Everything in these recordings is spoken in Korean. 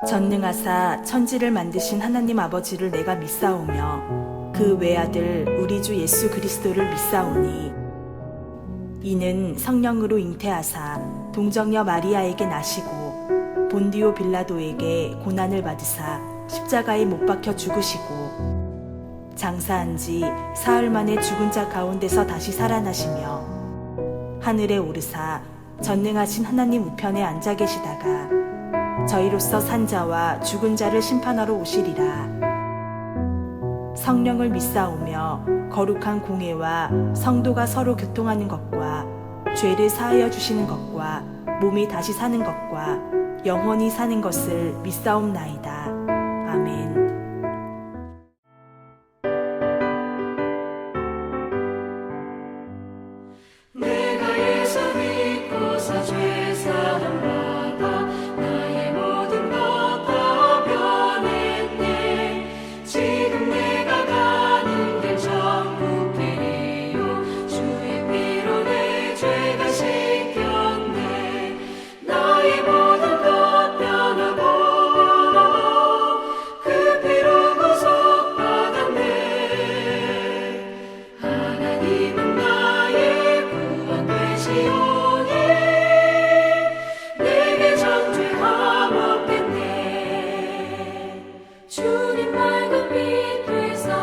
전능하사 천지를 만드신 하나님 아버지를 내가 믿사오며 그 외아들 우리 주 예수 그리스도를 믿사오니 이는 성령으로 잉태하사 동정녀 마리아에게 나시고 본디오 빌라도에게 고난을 받으사 십자가에 못 박혀 죽으시고 장사한 지 사흘 만에 죽은 자 가운데서 다시 살아나시며 하늘에 오르사 전능하신 하나님 우편에 앉아 계시다가 저희로서 산 자와 죽은 자를 심판하러 오시리라. 성령을 믿사오며 거룩한 공회와 성도가 서로 교통하는 것과 죄를 사하여 주시는 것과 몸이 다시 사는 것과 영원히 사는 것을 믿사옵나이다. 아멘. 내가 예수 믿고서 죄 사함 받아 나의 모든 것 다 변했네. 지금 내가 가는 길 천국 길이요 주의 피로 내 죄가 씻겼네. 나의 모든 것 변하고 그 피로 구속받았네. 하나님은 나의 구원 되시오니 내게 정죄함 없겠네. 주님 밝은 빛 되사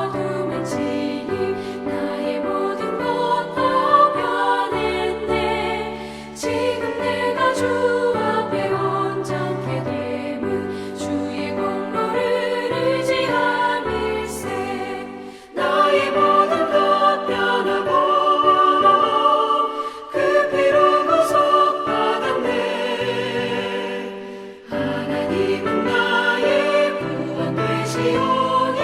어둠을 지니 나의 모든 것 다 변했네. 지금 내가 주 앞에 온전케 됨은 주의 공로를 의지함일세. 나의 모든 것 변하고 그 피로 구속받았네. 하나님은 나의 구원 되시오니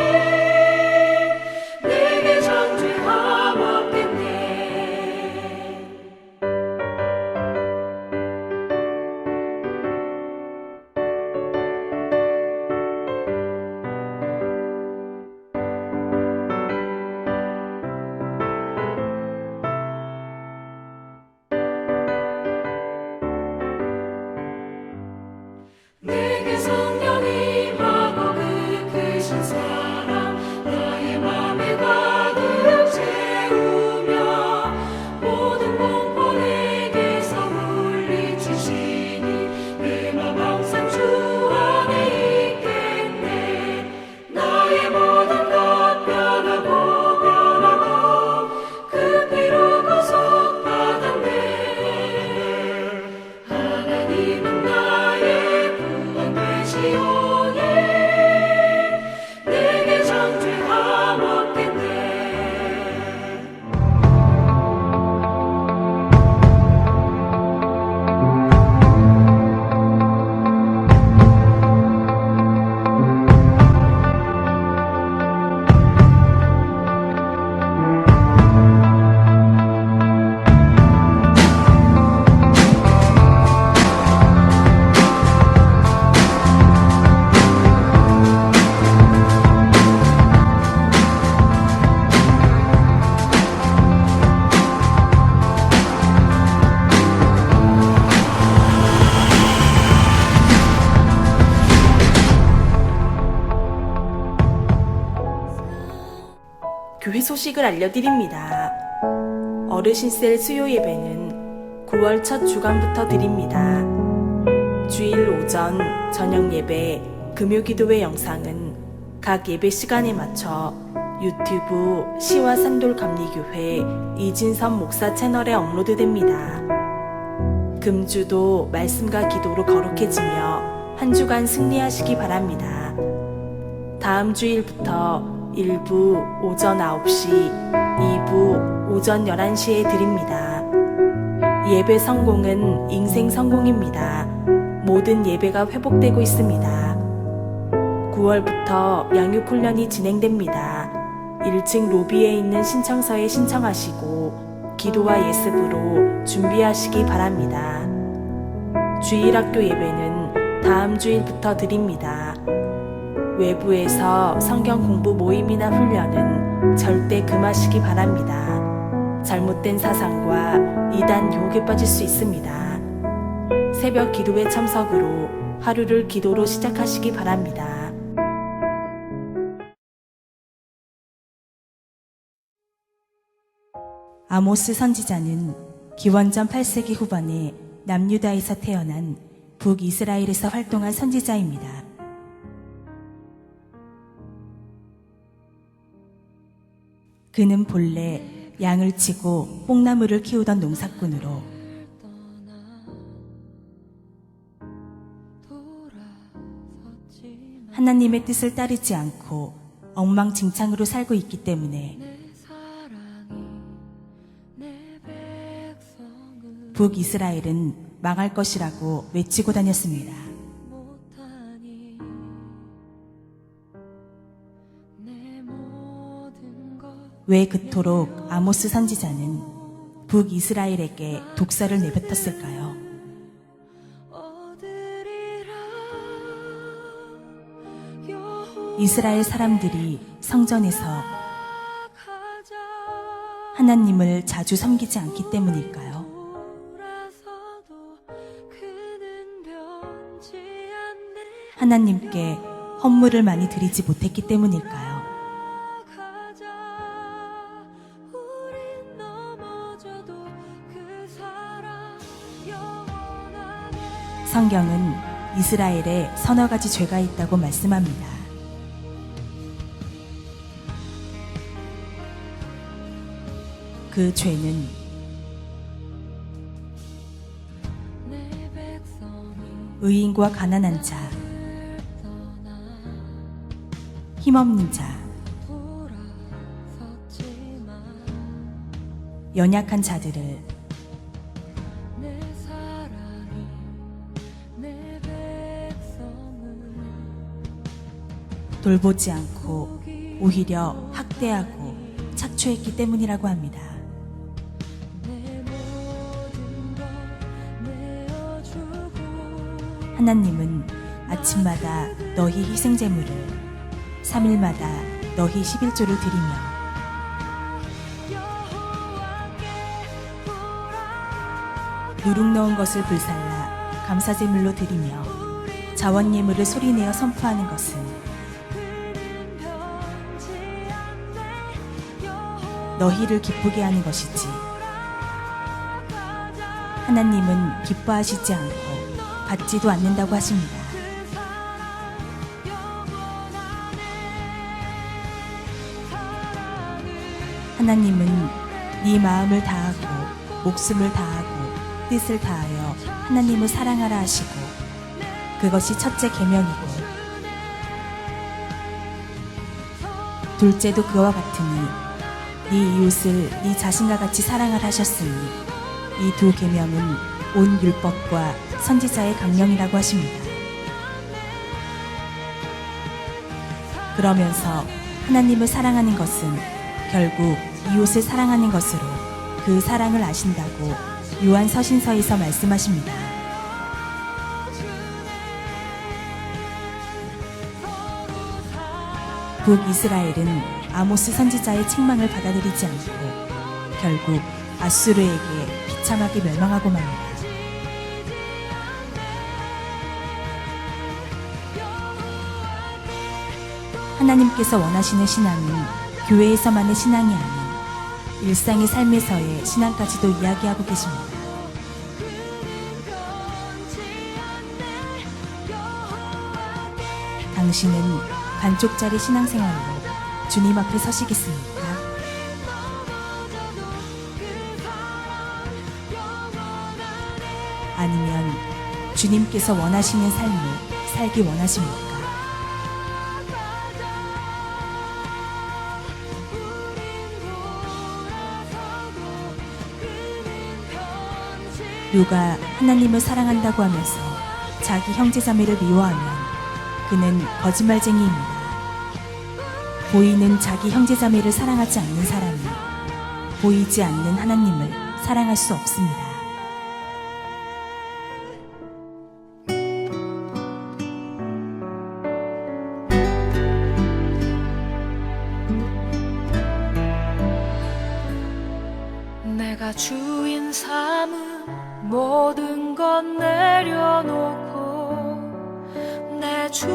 내게 정죄함 없겠네. 내게 성령이 임하고 그 크신 사랑 나의 맘에 가득 채우며 모든 공포 내게서 물리치시니 내 맘 항상 주 안에 있겠네. 나의 모든 것 변하고 그 피로 구속받았네. 하나님은 나의 구원 되시오니 내게 정죄함 없겠네. 교회 소식을 알려드립니다. 어르신셀 수요 예배는 9월 첫 주간부터 드립니다. 주일 오전, 저녁 예배, 금요 기도회 영상은 각 예배 시간에 맞춰 유튜브 시와 산돌 감리교회 이진선 목사 채널에 업로드됩니다. 금주도 말씀과 기도로 거룩해지며 한 주간 승리하시기 바랍니다. 다음 주일부터 1부 오전 9시, 2부 오전 11시에 드립니다. 예배 성공은 인생 성공입니다. 모든 예배가 회복되고 있습니다. 9월부터 양육훈련이 진행됩니다. 1층 로비에 있는 신청서에 신청하시고 기도와 예습으로 준비하시기 바랍니다. 주일학교 예배는 다음 주일부터 드립니다. 외부에서 성경 공부 모임이나 훈련은 절대 금하시기 바랍니다. 잘못된 사상과 이단 유혹에 빠질 수 있습니다. 새벽 기도회 참석으로 하루를 기도로 시작하시기 바랍니다. 아모스 선지자는 기원전 8세기 후반에 남유다에서 태어난 북이스라엘에서 활동한 선지자입니다. 그는 본래 양을 치고 뽕나무를 키우던 농사꾼으로 하나님의 뜻을 따르지 않고 엉망진창으로 살고 있기 때문에 북이스라엘은 망할 것이라고 외치고 다녔습니다. 왜 그토록 아모스 선지자는 북이스라엘에게 독사를 내뱉었을까요? 이스라엘 사람들이 성전에서 하나님을 자주 섬기지 않기 때문일까요? 하나님께 헌물을 많이 드리지 못했기 때문일까요? 성경은 이스라엘에 서너 가지 죄가 있다고 말씀합니다. 그 죄는 의인과 가난한 자, 힘없는 자, 연약한 자들을 돌보지 않고 오히려 학대하고 착취했기 때문이라고 합니다. 하나님은 아침마다 너희 희생제물을 3일마다 너희 11조를 드리며 누룩 넣은 것을 불살라 감사제물로 드리며 자원예물을 소리내어 선포하는 것은 너희를 기쁘게 하는 것이지. 하나님은 기뻐하시지 않고 받지도 않는다고 하십니다. 하나님은 네 마음을 다하고 목숨을 다하고 뜻을 다하여 하나님을 사랑하라 하시고 그것이 첫째 계명이고 둘째도 그와 같으니 네 이웃을 네 자신과 같이 사랑하라 하셨으니 이 두 계명은 온 율법과 선지자의 강령이라고 하십니다. 그러면서 하나님을 사랑하는 것은 결국 이웃을 사랑하는 것으로 그 사랑을 아신다고 요한서신서에서 말씀하십니다. 북이스라엘은 아모스 선지자의 책망을 받아들이지 않고 결국 아수르에게 비참하게 멸망하고 맙니다. 하나님께서 원하시는 신앙은 교회에서만의 신앙이 아닌 일상의 삶에서의 신앙까지도 이야기하고 계십니다. 당신은 반쪽짜리 신앙생활로 주님 앞에 서시겠습니까? 아니면 주님께서 원하시는 삶을 살기 원하십니까? 누가 하나님을 사랑한다고 하면서 자기 형제자매를 미워하면 그는 거짓말쟁이입니다. 보이는 자기 형제자매를 사랑하지 않는 사람이 보이지 않는 하나님을 사랑할 수 없습니다. 내가 주인 삼은 모든 것 내려놓고 내 주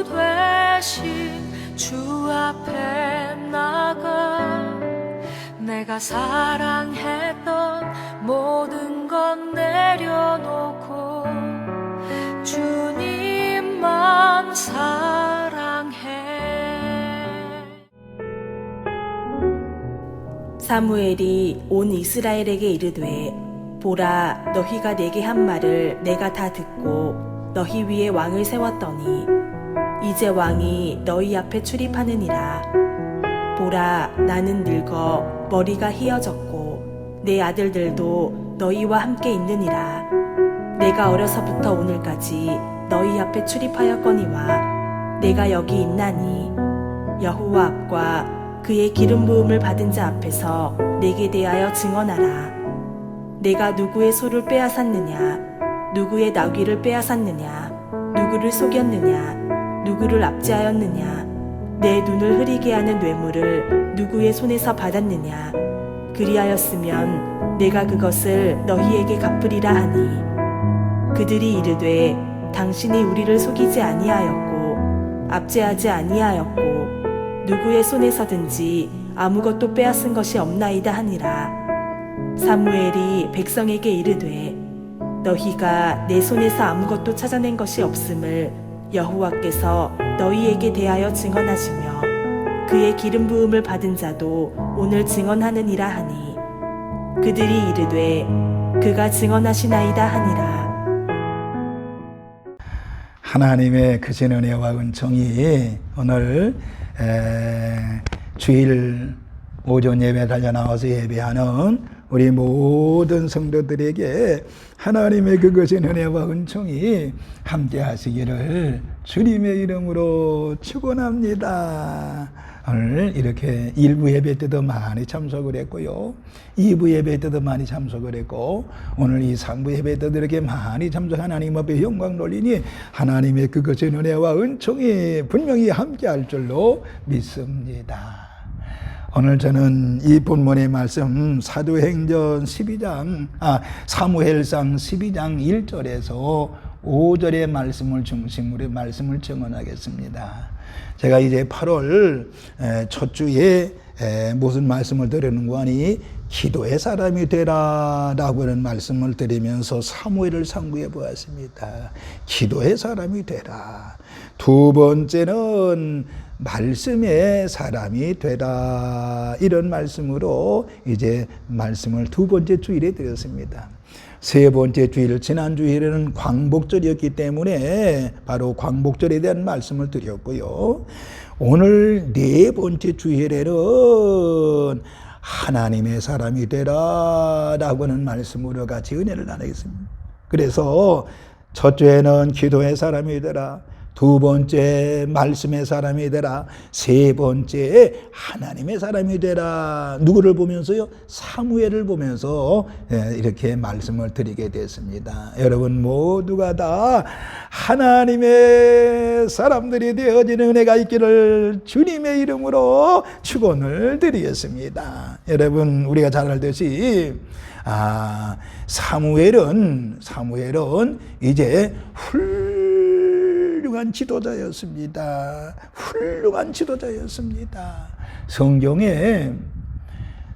되신 주 앞에 나가 내가 사랑했던 모든 건 내려놓고 주님만 사랑해. 사무엘이 온 이스라엘에게 이르되 보라 너희가 내게 한 말을 내가 다 듣고 너희 위에 왕을 세웠더니 이제 왕이 너희 앞에 출입하느니라. 보라 나는 늙어 머리가 희어졌고 내 아들들도 너희와 함께 있느니라. 내가 어려서부터 오늘까지 너희 앞에 출입하였거니와 내가 여기 있나니 여호와 앞과 그의 기름 부음을 받은 자 앞에서 내게 대하여 증언하라. 내가 누구의 소를 빼앗았느냐, 누구의 나귀를 빼앗았느냐, 누구를 속였느냐, 누구를 압제하였느냐, 내 눈을 흐리게 하는 뇌물을 누구의 손에서 받았느냐. 그리하였으면 내가 그것을 너희에게 갚으리라 하니 그들이 이르되 당신이 우리를 속이지 아니하였고 압제하지 아니하였고 누구의 손에서든지 아무것도 빼앗은 것이 없나이다 하니라. 사무엘이 백성에게 이르되 너희가 내 손에서 아무것도 찾아낸 것이 없음을 여호와께서 너희에게 대하여 증언하시며 그의 기름 부음을 받은 자도 오늘 증언하느니라 하니 그들이 이르되 그가 증언하시나이다 하니라. 하나님의 크신 은혜와 은총이 오늘 주일 오전 예배 달려 나와서 예배하는 우리 모든 성도들에게 하나님의 그것인 은혜와 은총이 함께 하시기를 주님의 이름으로 축원합니다. 오늘 이렇게 1부 예배 때도 많이 참석을 했고요. 2부 예배 때도 많이 참석을 했고 오늘 이 3부 예배 때도 이렇게 많이 참석 하나님 앞에 영광 돌리니 하나님의 그것인 은혜와 은총이 분명히 함께 할 줄로 믿습니다. 오늘 저는 이 본문의 말씀 사도행전 12장 사무엘상 12장 1절에서 5절의 말씀을 중심으로 말씀을 증언하겠습니다. 제가 이제 8월 첫 주에 무슨 말씀을 드리는가 하니 기도의 사람이 되라 라고 하는 말씀을 드리면서 사무엘을 상고해 보았습니다. 기도의 사람이 되라. 두 번째는 말씀의 사람이 되라. 이런 말씀으로 이제 말씀을 두 번째 주일에 드렸습니다. 세 번째 주일, 지난 주일에는 광복절이었기 때문에 바로 광복절에 대한 말씀을 드렸고요. 오늘 네 번째 주일에는 하나님의 사람이 되라 라고 하는 말씀으로 같이 은혜를 나누겠습니다. 그래서 첫 주에는 기도의 사람이 되라, 두 번째 말씀의 사람이 되라, 세 번째 하나님의 사람이 되라. 누구를 보면서요? 사무엘을 보면서 이렇게 말씀을 드리게 됐습니다. 여러분 모두가 다 하나님의 사람들이 되어지는 은혜가 있기를 주님의 이름으로 축원을 드리겠습니다. 여러분 우리가 잘 알듯이 사무엘은 이제 훌륭한 지도자였습니다. 훌륭한 지도자였습니다. 성경에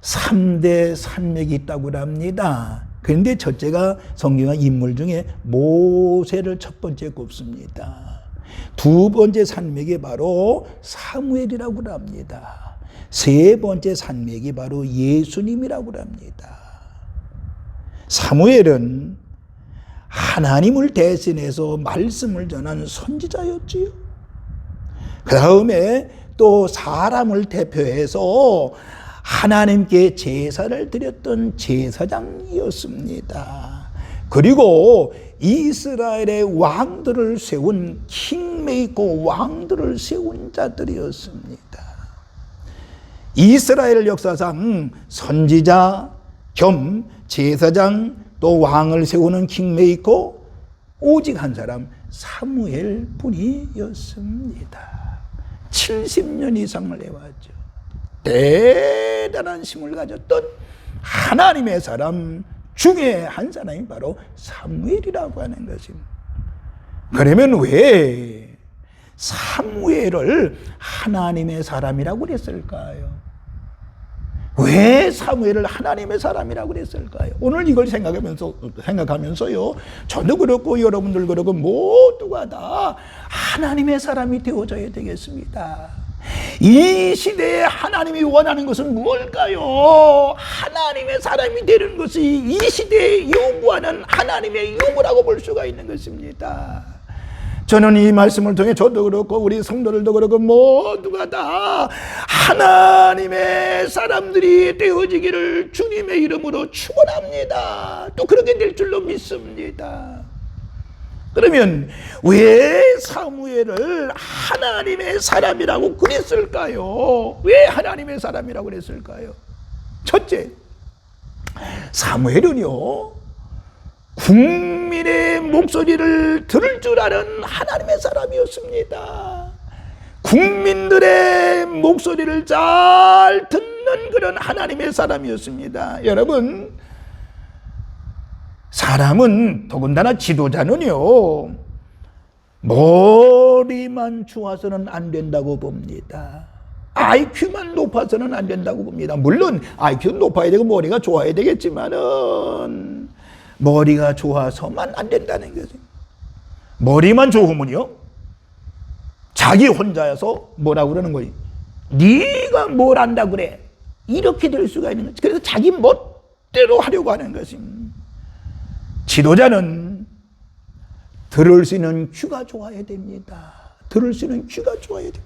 3대 산맥이 있다고 합니다. 그런데 첫째가 성경의 인물 중에 모세를 첫 번째 꼽습니다. 두 번째 산맥이 바로 사무엘이라고 합니다. 세 번째 산맥이 바로 예수님이라고 합니다. 사무엘은 하나님을 대신해서 말씀을 전하는 선지자였지요. 그 다음에 또 사람을 대표해서 하나님께 제사를 드렸던 제사장이었습니다. 그리고 이스라엘의 왕들을 세운 킹메이커, 왕들을 세운 자들이었습니다. 이스라엘 역사상 선지자 겸 제사장 또 왕을 세우는 킹메이커 오직 한 사람 사무엘 뿐이었습니다. 70년 이상을 해왔죠. 대단한 힘을 가졌던 하나님의 사람 중에 한 사람이 바로 사무엘이라고 하는 것입니다. 그러면 왜 사무엘을 하나님의 사람이라고 그랬을까요? 왜 사무엘을 하나님의 사람이라고 그랬을까요? 오늘 이걸 생각하면서요, 저도 그렇고 여러분들 그렇고 모두가 다 하나님의 사람이 되어져야 되겠습니다. 이 시대에 하나님이 원하는 것은 무엇일까요? 하나님의 사람이 되는 것이 이 시대에 요구하는 하나님의 요구라고 볼 수가 있는 것입니다. 저는 이 말씀을 통해 저도 그렇고 우리 성도들도 그렇고 모두가 다 하나님의 사람들이 되어지기를 주님의 이름으로 축원합니다. 또 그렇게 될 줄로 믿습니다. 그러면 왜 사무엘을 하나님의 사람이라고 그랬을까요? 왜 하나님의 사람이라고 그랬을까요? 첫째, 사무엘은요, 국민의 목소리를 들을 줄 아는 하나님의 사람이었습니다. 국민들의 목소리를 잘 듣는 그런 하나님의 사람이었습니다. 여러분, 사람은, 더군다나 지도자는요, 머리만 좋아서는 안 된다고 봅니다. IQ만 높아서는 안 된다고 봅니다. 물론 IQ는 높아야 되고 머리가 좋아야 되겠지만은 머리가 좋아서만 안 된다는 거죠. 머리만 좋으면요, 자기 혼자서 뭐라고 그러는 거예요? 네가 뭘 안다 그래, 이렇게 될 수가 있는 거죠. 그래서 자기 멋대로 하려고 하는 것입니다. 지도자는 들을 수 있는 귀가 좋아야 됩니다. 들을 수 있는 귀가 좋아야 됩니다.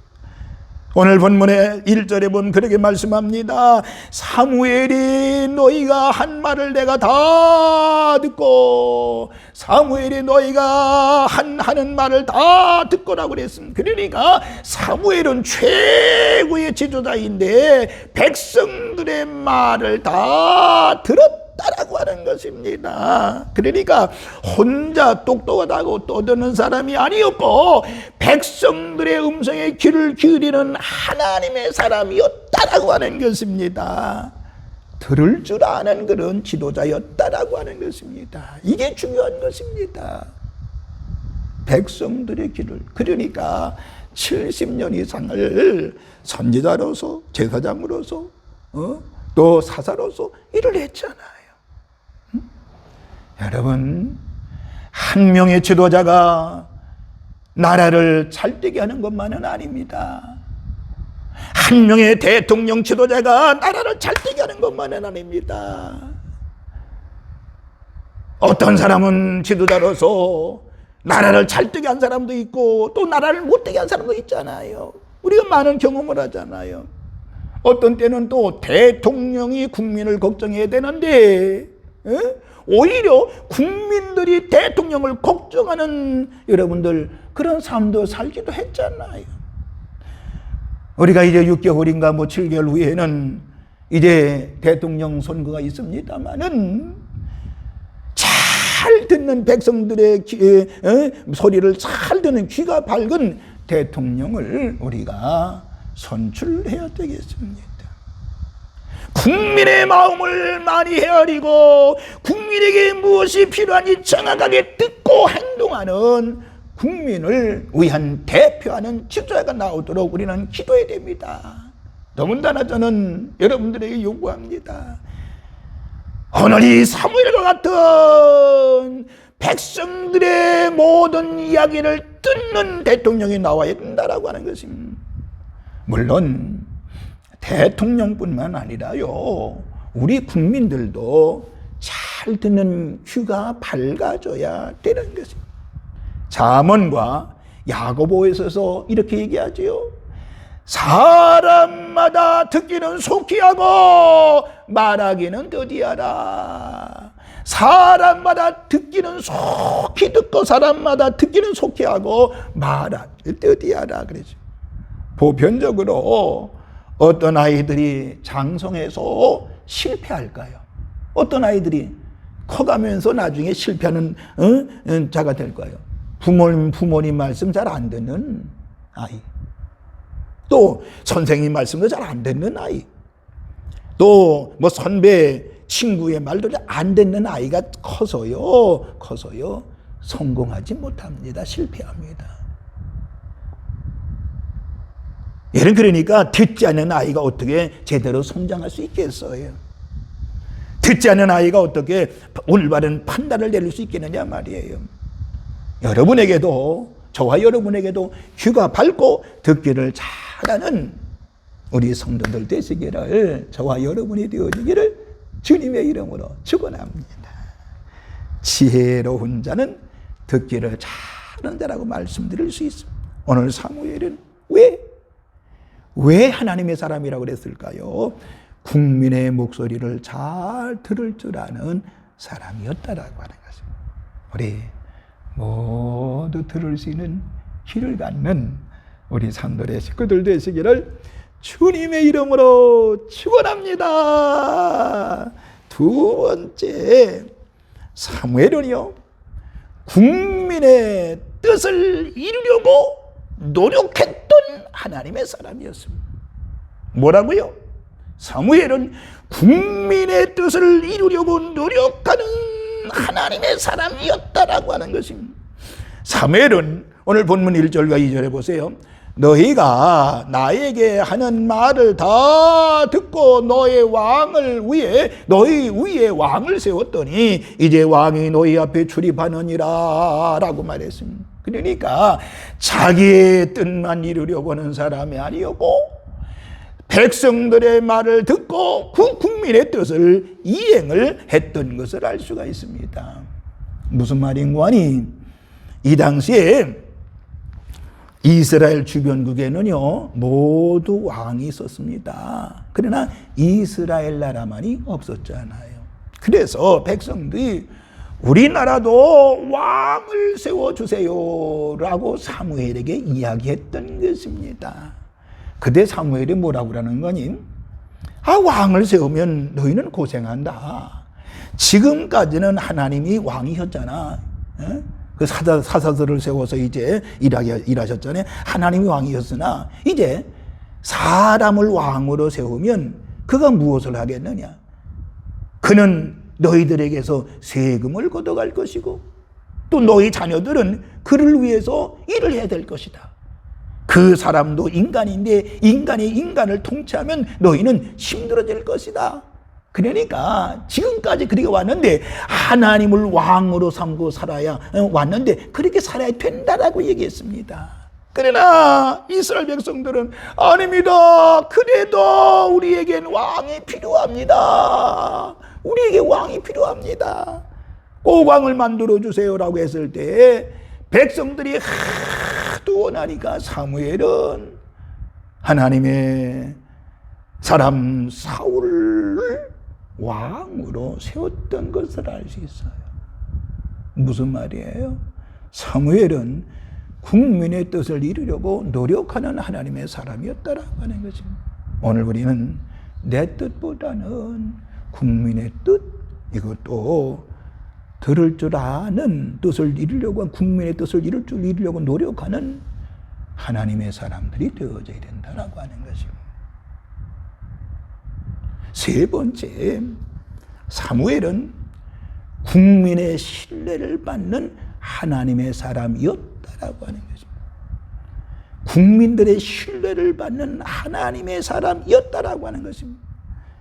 오늘 본문의 1절에 보면 그렇게 말씀합니다. 사무엘이 너희가 한 말을 내가 다 듣고, 사무엘이 너희가 하는 말을 다 듣고라고 그랬습니다. 그러니까 사무엘은 최고의 지도자인데 백성들의 말을 다 들었다라고 하는 것입니다. 그러니까 혼자 똑똑하다고 떠드는 사람이 아니었고 백성들의 음성에 귀를 기울이는 하나님의 사람이었다라고 하는 것입니다. 들을 줄 아는 그런 지도자였다라고 하는 것입니다. 이게 중요한 것입니다. 백성들의 귀를, 그러니까 70년 이상을 선지자로서, 제사장으로서, 또 사사로서 일을 했잖아요. 여러분, 한 명의 지도자가 나라를 잘되게 하는 것만은 아닙니다. 한 명의 대통령 지도자가 나라를 잘되게 하는 것만은 아닙니다. 어떤 사람은 지도자로서 나라를 잘되게 한 사람도 있고 또 나라를 못되게 한 사람도 있잖아요. 우리가 많은 경험을 하잖아요. 어떤 때는 또 대통령이 국민을 걱정해야 되는데 오히려 국민들이 대통령을 걱정하는 여러분들 그런 삶도 살기도 했잖아요. 우리가 이제 6개월인가 7개월 후에는 이제 대통령 선거가 있습니다만은 잘 듣는 백성들의 소리를 잘 듣는 귀가 밝은 대통령을 우리가 선출해야 되겠습니다. 국민의 마음을 많이 헤아리고 국민에게 무엇이 필요한지 정확하게 듣고 행동하는 국민을 위한 대표하는 지도자가 나오도록 우리는 기도해야 됩니다. 더군다나 저는 여러분들에게 요구합니다. 오늘 이 사무엘과 같은 백성들의 모든 이야기를 듣는 대통령이 나와야 된다라고 하는 것입니다. 물론 대통령뿐만 아니라요, 우리 국민들도 잘 듣는 귀가 밝아져야 되는 것입니다. 잠언과 야고보에서 이렇게 얘기하지요. 사람마다 듣기는 속히 하고 말하기는 더디하라. 사람마다 듣기는 속히 듣고 사람마다 듣기는 속히 하고 말하기는 더디하라 그러죠. 보편적으로 어떤 아이들이 장성해서 실패할까요? 어떤 아이들이 커가면서 나중에 실패하는 자가 될까요? 부모님 말씀 잘 안 듣는 아이, 또 선생님 말씀도 잘 안 듣는 아이, 또 뭐 선배 친구의 말도 잘 안 듣는 아이가 커서요 성공하지 못합니다. 실패합니다. 얘는 그러니까 듣지 않는 아이가 어떻게 제대로 성장할 수 있겠어요? 듣지 않는 아이가 어떻게 올바른 판단을 내릴 수 있겠느냐 말이에요. 여러분에게도, 저와 여러분에게도 귀가 밝고 듣기를 잘하는 우리 성도들 되시기를, 저와 여러분이 되어지기를 주님의 이름으로 축원합니다. 지혜로운 자는 듣기를 잘하는 자라고 말씀드릴 수 있습니다. 오늘 사무엘은 왜 하나님의 사람이라고 그랬을까요? 국민의 목소리를 잘 들을 줄 아는 사람이었다라고 하는 것입니다. 우리 모두 들을 수 있는 귀를 갖는 우리 산돌의 식구들 되시기를 주님의 이름으로 축원합니다. 두 번째, 사무엘은요, 국민의 뜻을 이루려고 노력했던 하나님의 사람이었습니다. 뭐라고요? 사무엘은 국민의 뜻을 이루려고 노력하는 하나님의 사람이었다라고 하는 것입니다. 사무엘은 오늘 본문 1절과 2절에 보세요. 너희가 나에게 하는 말을 다 듣고 너희 위에 왕을 세웠더니 이제 왕이 너희 앞에 출입하느니라 라고 말했습니다. 그러니까 자기의 뜻만 이루려고 하는 사람이 아니었고, 백성들의 말을 듣고 그 국민의 뜻을 이행을 했던 것을 알 수가 있습니다. 무슨 말인고 하니, 이 당시에 이스라엘 주변국에는요 모두 왕이 있었습니다. 그러나 이스라엘 나라만이 없었잖아요. 그래서 백성들이 우리나라도 왕을 세워주세요 라고 사무엘에게 이야기했던 것입니다. 그때 사무엘이 뭐라고 그러는 거니? 왕을 세우면 너희는 고생한다. 지금까지는 하나님이 왕이셨잖아. 그 사사들을 세워서 이제 일하셨잖아요. 하나님이 왕이었으나 이제 사람을 왕으로 세우면 그가 무엇을 하겠느냐? 그는 너희들에게서 세금을 걷어갈 것이고 또 너희 자녀들은 그를 위해서 일을 해야 될 것이다. 그 사람도 인간인데 인간이 인간을 통치하면 너희는 힘들어질 것이다. 그러니까 지금까지 그렇게 왔는데 하나님을 왕으로 삼고 살아야 왔는데 그렇게 살아야 된다라고 얘기했습니다. 그러나 이스라엘 백성들은 아닙니다. 그래도 우리에겐 왕이 필요합니다. 우리에게 왕이 필요합니다. 꼭 왕을 만들어주세요라고 했을 때 백성들이 하도 원하니까 사무엘은 하나님의 사람 사울을 왕으로 세웠던 것을 알 수 있어요. 무슨 말이에요? 사무엘은 국민의 뜻을 이루려고 노력하는 하나님의 사람이었다라고 하는 것입니다. 오늘 우리는 내 뜻보다는 국민의 뜻, 이것도 들을 줄 아는 뜻을 이루려고, 국민의 뜻을 이루려고 노력하는 하나님의 사람들이 되어져야 된다라고 하는 것입니다. 세 번째, 사무엘은 국민의 신뢰를 받는 하나님의 사람이었다라고 하는 것입니다. 국민들의 신뢰를 받는 하나님의 사람이었다라고 하는 것입니다.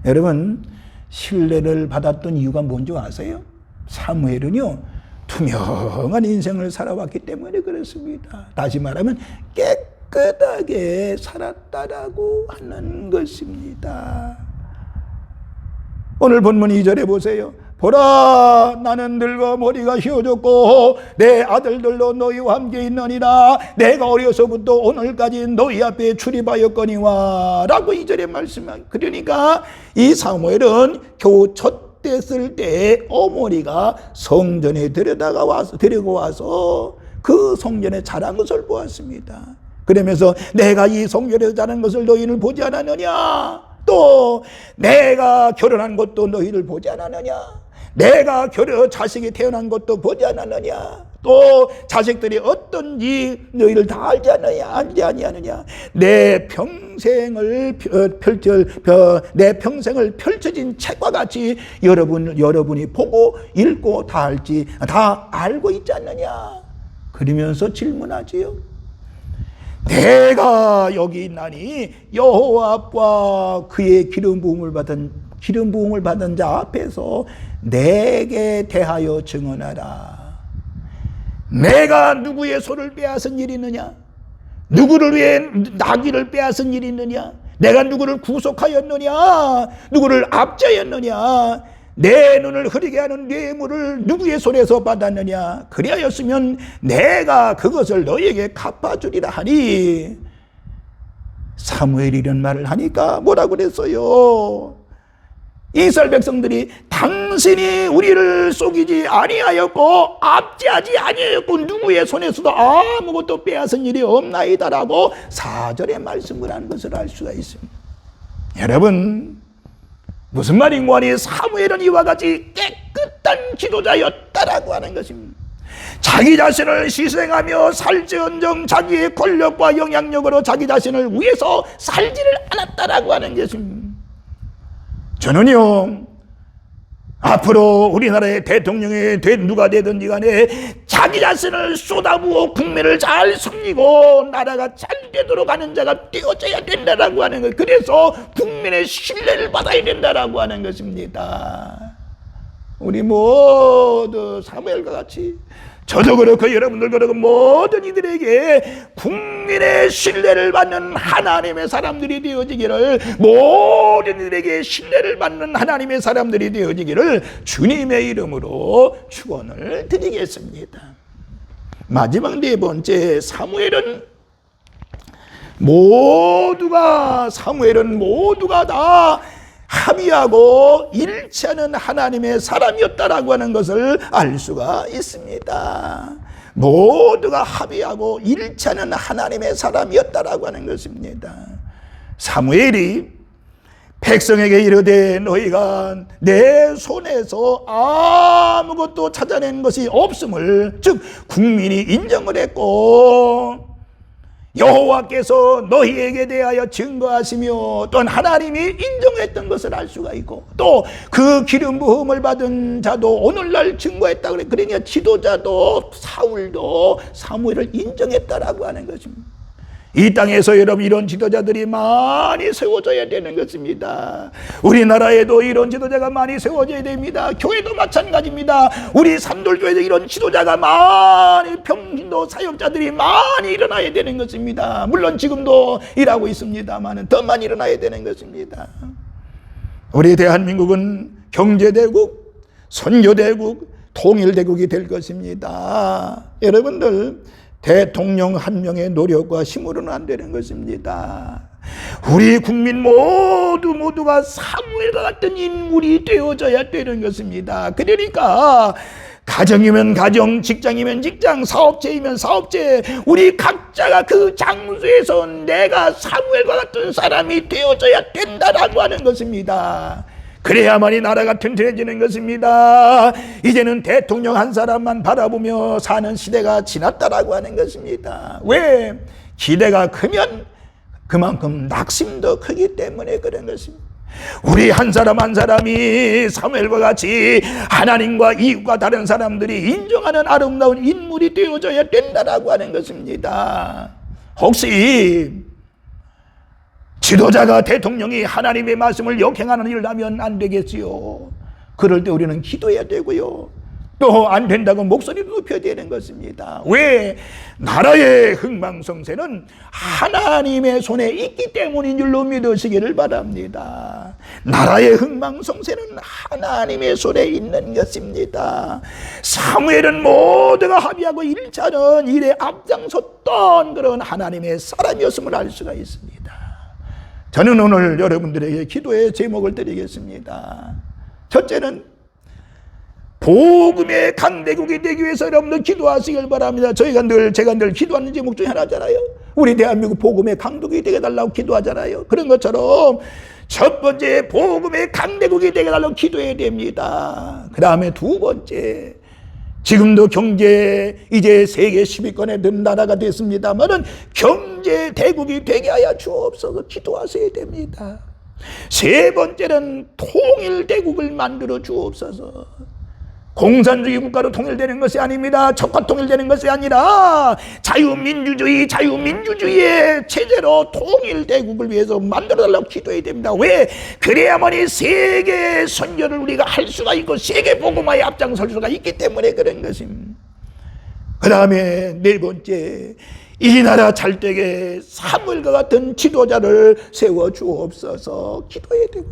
여러분, 신뢰를 받았던 이유가 뭔지 아세요? 사무엘은요, 투명한 인생을 살아왔기 때문에 그렇습니다. 다시 말하면 깨끗하게 살았다라고 하는 것입니다. 오늘 본문 2절에 보세요. 보라, 나는 늙어 머리가 휘어졌고 내 아들들도 너희와 함께 있느니라. 내가 어려서부터 오늘까지 너희 앞에 출입하였거니와 라고 2절에 말씀합니다. 그러니까 이 사무엘은 겨우 첫 됐을 때 어머니가 성전에 데리고 와서 그 성전에 자란 것을 보았습니다. 그러면서 내가 이 성전에서 자란 것을 너희는 보지 않았느냐? 또 내가 결혼한 것도 너희를 보지 않았느냐? 내가 자식이 태어난 것도 보지 않았느냐? 또 자식들이 어떤지 너희를 다 알지 아니하느냐? 내 평생을 펼쳐진 책과 같이 여러분이 보고 읽고 다 알고 있지 않느냐? 그러면서 질문하지요. 내가 여기 있나니 여호와 앞과 그의 기름 부음을 받은 자 앞에서 내게 대하여 증언하라. 내가 누구의 소를 빼앗은 일이 있느냐? 누구를 위해 나귀를 빼앗은 일이 있느냐? 내가 누구를 구속하였느냐? 누구를 압제하였느냐? 내 눈을 흐리게 하는 뇌물을 누구의 손에서 받았느냐? 그리하였으면 내가 그것을 너에게 갚아주리라 하니, 사무엘이 이런 말을 하니까 뭐라 그랬어요? 이스라엘 백성들이 당신이 우리를 속이지 아니하였고 압제하지 아니하였고 누구의 손에서도 아무것도 빼앗은 일이 없나이다라고 4절에 말씀을 한 것을 알 수가 있습니다. 여러분, 무슨 말인고 하니 사무엘은 이와 같이 깨끗한 지도자였다라고 하는 것입니다. 자기 자신을 희생하며 살지언정 자기의 권력과 영향력으로 자기 자신을 위해서 살지를 않았다라고 하는 것입니다. 저는요, 앞으로 우리나라의 대통령이 된 누가 되든지 간에 자기 자신을 쏟아부어 국민을 잘 섬기고 나라가 잘 되도록 하는 자가 되어져야 된다라고 하는 것. 그래서 국민의 신뢰를 받아야 된다라고 하는 것입니다. 우리 모두 사무엘과 같이, 저도 그렇고 여러분들 그렇고 모든 이들에게 국민의 신뢰를 받는 하나님의 사람들이 되어지기를, 모든 이들에게 신뢰를 받는 하나님의 사람들이 되어지기를 주님의 이름으로 축원을 드리겠습니다. 마지막 네 번째, 사무엘은 모두가 다 합의하고 일치하는 하나님의 사람이었다라고 하는 것을 알 수가 있습니다. 모두가 합의하고 일치하는 하나님의 사람이었다라고 하는 것입니다. 사무엘이 백성에게 이르되 너희가 내 손에서 아무것도 찾아낸 것이 없음을, 즉 국민이 인정을 했고 여호와께서 너희에게 대하여 증거하시며 또한 하나님이 인정했던 것을 알 수가 있고, 또 그 기름 부음을 받은 자도 오늘날 증거했다 그래. 그러니까 지도자도 사울도 사무엘을 인정했다라고 하는 것입니다. 이 땅에서 여러분 이런 지도자들이 많이 세워져야 되는 것입니다. 우리나라에도 이런 지도자가 많이 세워져야 됩니다. 교회도 마찬가지입니다. 우리 산돌교회도 이런 지도자가 많이, 평신도 사역자들이 많이 일어나야 되는 것입니다. 물론 지금도 일하고 있습니다만 더 많이 일어나야 되는 것입니다. 우리 대한민국은 경제대국, 선교대국, 통일대국이 될 것입니다. 여러분들, 대통령 한 명의 노력과 힘으로는 안 되는 것입니다. 우리 국민 모두가 사무엘과 같은 인물이 되어져야 되는 것입니다. 그러니까 가정이면 가정, 직장이면 직장, 사업체이면 사업체, 우리 각자가 그 장소에서 내가 사무엘과 같은 사람이 되어져야 된다라고 하는 것입니다. 그래야만이 나라가 튼튼해지는 것입니다. 이제는 대통령 한 사람만 바라보며 사는 시대가 지났다라고 하는 것입니다. 왜? 기대가 크면 그만큼 낙심도 크기 때문에 그런 것입니다. 우리 한 사람 한 사람이 사무엘과 같이 하나님과 이웃과 다른 사람들이 인정하는 아름다운 인물이 되어져야 된다라고 하는 것입니다. 혹시 지도자가, 대통령이 하나님의 말씀을 역행하는 일을 하면 안 되겠지요. 그럴 때 우리는 기도해야 되고요. 또 안 된다고 목소리를 높여야 되는 것입니다. 왜? 나라의 흥망성쇠는 하나님의 손에 있기 때문인 줄로 믿으시기를 바랍니다. 나라의 흥망성쇠는 하나님의 손에 있는 것입니다. 사무엘은 모두가 합의하고 일치하는 일에 앞장섰던 그런 하나님의 사람이었음을 알 수가 있습니다. 저는 오늘 여러분들에게 기도의 제목을 드리겠습니다. 첫째는 복음의 강대국이 되기 위해서 여러분들 기도하시길 바랍니다. 제가 늘 기도하는 제목 중에 하나잖아요. 우리 대한민국 복음의 강대국이 되게 달라고 기도하잖아요. 그런 것처럼 첫 번째, 복음의 강대국이 되게 달라고 기도해야 됩니다. 그 다음에 두 번째, 지금도 경제 이제 세계 10위권에 든 나라가 됐습니다만은 경제 대국이 되게 하여 주옵소서 기도하셔야 됩니다. 세 번째는 통일 대국을 만들어 주옵소서. 공산주의 국가로 통일되는 것이 아닙니다. 적화 통일되는 것이 아니라 자유민주주의의 체제로 통일대국을 위해서 만들어달라고 기도해야 됩니다. 왜? 그래야만이 세계 선교를 우리가 할 수가 있고 세계 복음화에 앞장설 수가 있기 때문에 그런 것입니다. 그 다음에 네 번째, 이 나라 잘되게 사무엘과 같은 지도자를 세워 주옵소서 기도해야 되고,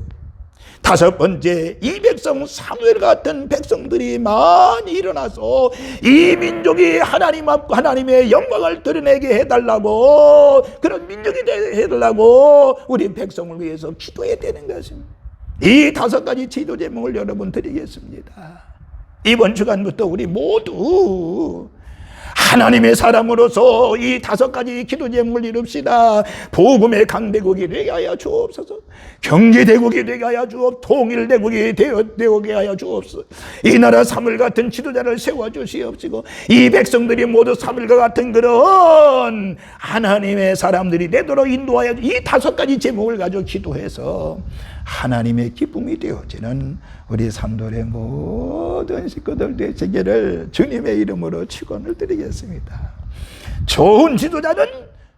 다섯 번째, 이 백성 사무엘 같은 백성들이 많이 일어나서 이 민족이 하나님의 영광을 드러내게 해달라고, 그런 민족이 해달라고 우리 백성을 위해서 기도해야 되는 것입니다. 이 다섯 가지 지도 제목을 여러분 드리겠습니다. 이번 주간부터 우리 모두 하나님의 사람으로서 이 다섯 가지 기도 제목을 이룹시다. 복음의 강대국이 되게 하여 주옵소서. 경제대국이 되게 하여 주옵소서. 통일대국이 되게 하여 주옵소서. 이 나라 사무엘 같은 지도자를 세워주시옵시고, 이 백성들이 모두 사무엘과 같은 그런 하나님의 사람들이 되도록 인도하여, 이 다섯 가지 제목을 가지고 기도해서 하나님의 기쁨이 되어지는 우리 산돌의 모든 식구들 되시기를 주님의 이름으로 축원을 드리겠습니다. 좋은 지도자는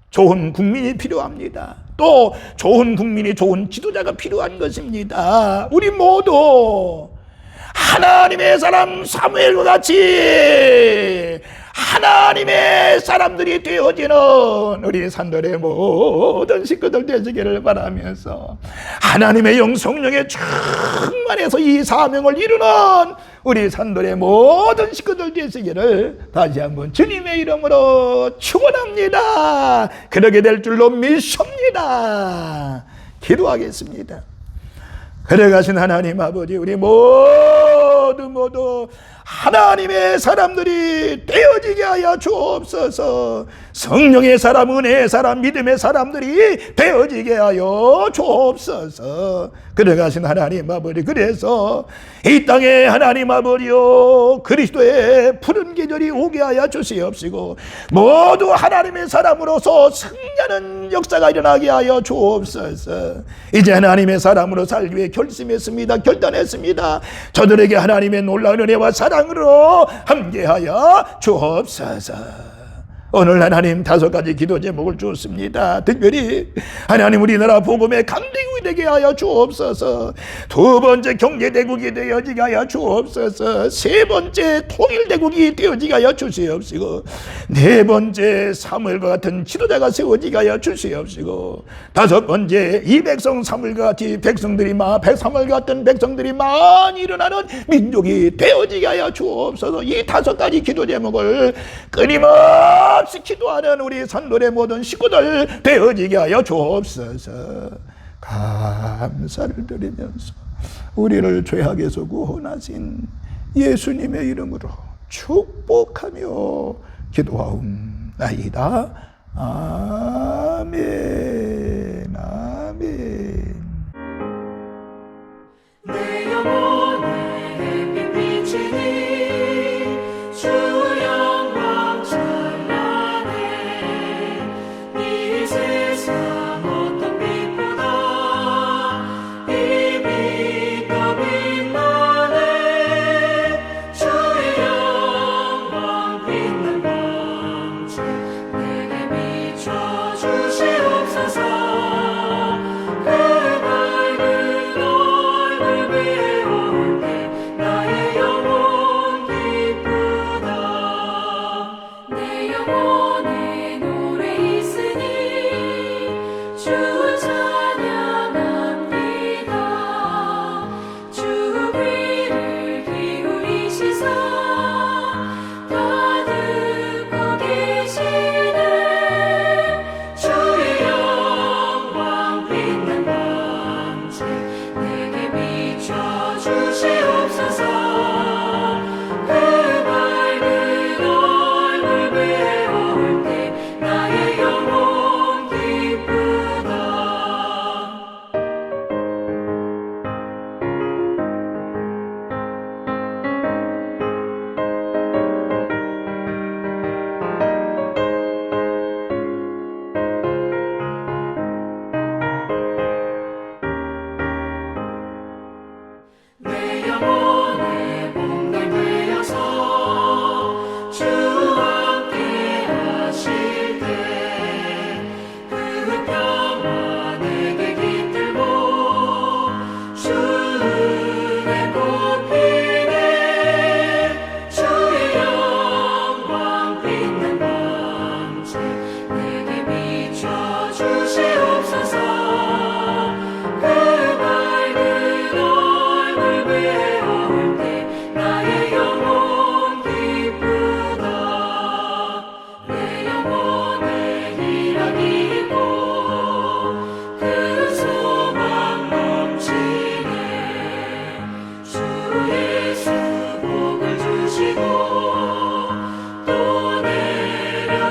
좋은 국민이 필요합니다. 또 좋은 국민이 좋은 지도자가 필요한 것입니다. 우리 모두 하나님의 사람 사무엘과 같이 하나님의 사람들이 되어지는 우리 산돌의 모든 식구들 되시기를 바라면서, 하나님의 영성령에 충만해서 이 사명을 이루는 우리 산돌의 모든 식구들 되시기를 다시 한번 주님의 이름으로 축원합니다. 그러게 될 줄로 믿습니다. 기도하겠습니다. 그래가신 하나님 아버지, 우리 모두 하나님의 사람들이 되어지게 하여 주옵소서. 성령의 사람, 은혜의 사람, 믿음의 사람들이 되어지게 하여 주옵소서. 그래가신 하나님 아버지, 그래서 이 땅에 하나님 아버지요, 그리스도의 푸른 계절이 오게 하여 주시옵시고, 모두 하나님의 사람으로서 승리하는 역사가 일어나게 하여 주옵소서. 이제 하나님의 사람으로 살기 위해 결심했습니다. 결단했습니다. 저들에게 하나님의 놀라운 은혜와 사랑으로 함께하여 주옵소서. 오늘 하나님 다섯 가지 기도 제목을 주었습니다. 특별히 하나님 우리나라 복음의 강대국이 되게 하여 주옵소서. 두 번째, 경제대국이 되어지게 하여 주옵소서. 세 번째, 통일대국이 되어지게 하여 주시옵시고, 네 번째, 사무엘과 같은 지도자가 세워지게 하여 주시옵시고, 다섯 번째, 이 백성 사무엘과 같이 사무엘 같은 백성들이 많이 일어나는 민족이 되어지게 하여 주옵소서. 이 다섯 가지 기도 제목을 끊임없이 기도하는 우리 산돌의 모든 식구들 되어지게 하여 주옵소서. 감사를 드리면서 우리를 죄악에서 구원하신 예수님의 이름으로 축복하며 기도하옵나이다. 아멘. 아멘. 내 영혼에 햇빛 비치니 주 영광 찬란해. 이 세상 어떤 빛보다 이 빛 더 빛나네. 주의 영광 빛난 광채 내게 비춰 주시옵소서. 그 밝은 얼굴 위에 오르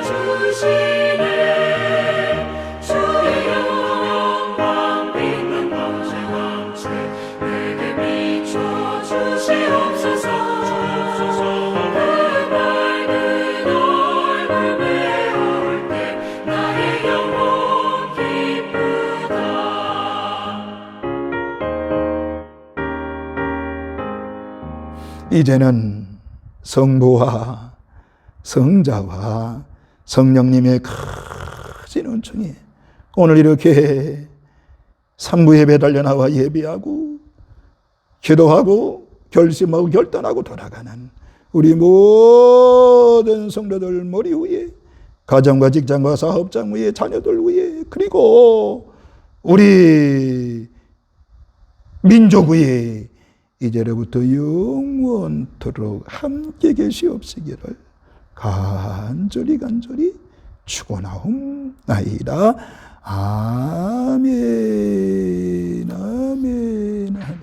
주시네. 주의 영광 빛난 왕제 내게 비춰 주시옵소서. 그 밝은 얼굴 메울 때 나의 영혼 기쁘다. 이제는 성부와 성자와 성령님의 크신 은총이 오늘 이렇게 삼부 예배 달려나와 예배하고 기도하고 결심하고 결단하고 돌아가는 우리 모든 성도들 머리 위에, 가정과 직장과 사업장 위에, 자녀들 위에, 그리고 우리 민족 위에 이제로부터 영원토록 함께 계시옵시기를 간절히 축원하옵나이다. 아멘, 아멘, 아멘.